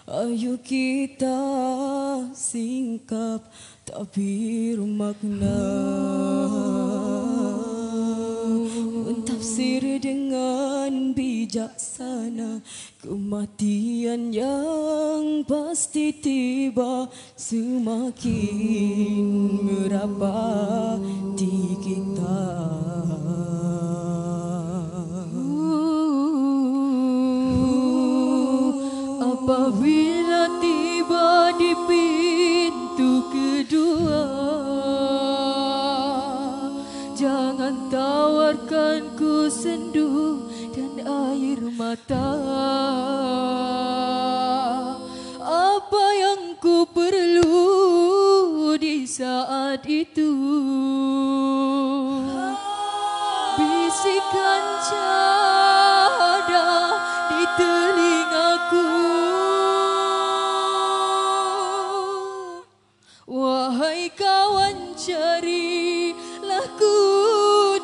ayo kita singkap tabir makna, mentafsir dengan bijaksana. Kematian yang pasti tiba, semakin merapati kita. Apabila tiba di pintu kedua, jangan tawarkan ku sendu dan air mata. Apa yang ku perlu di saat itu, bisikan cahada di telingaku. Wahai kawan, carilah ku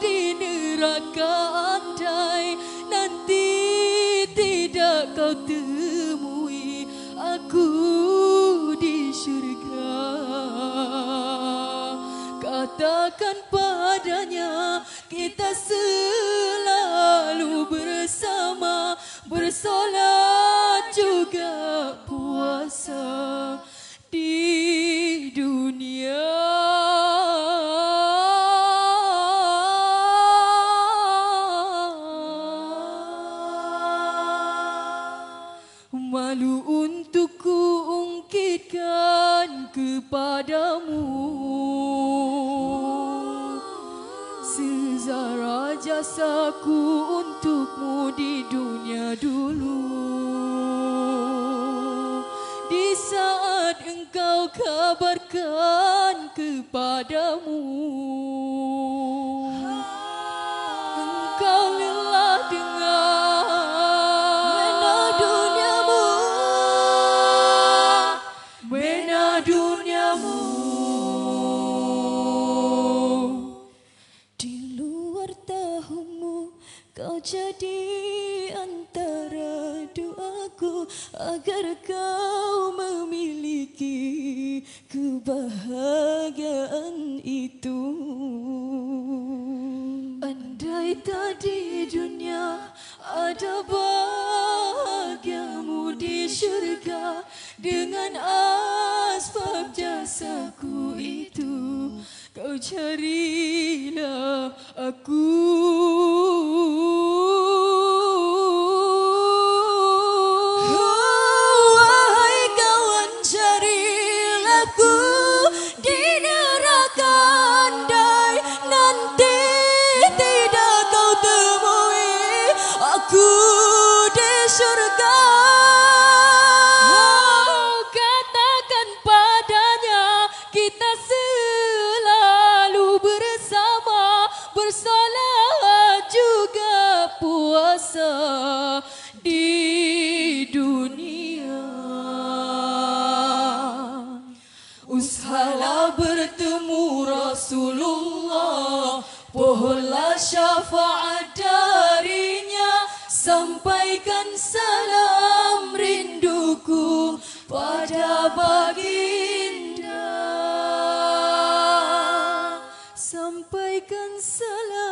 di neraka, andai nanti tidak kau temui aku di syurga. Katakan padanya, kita selalu bersama, bersolat juga puasa di dunia. Malu untuk ku ungkitkan kepadamu sezara jasaku untukmu di dunia dulu. Di saat engkau kabarkan kepadamu, engkau lelah dengan mena duniamu. Di luar tahumu, kau jadi antara doaku agar kau memiliki kebahagiaan itu. Andai tadi dunia ada bahagiamu di syurga, dengan asbab jasaku itu kau carilah aku. Wahai kawan, carilah ku di neraka, andai nanti tidak kau temui aku di syurga. Katakan padanya, kita selalu bersama, bersolat juga puasa di dunia. Usahalah bertemu Rasulullah, pohonlah syafaat darinya, sampaikan salam rinduku pada baginda, sampaikan salam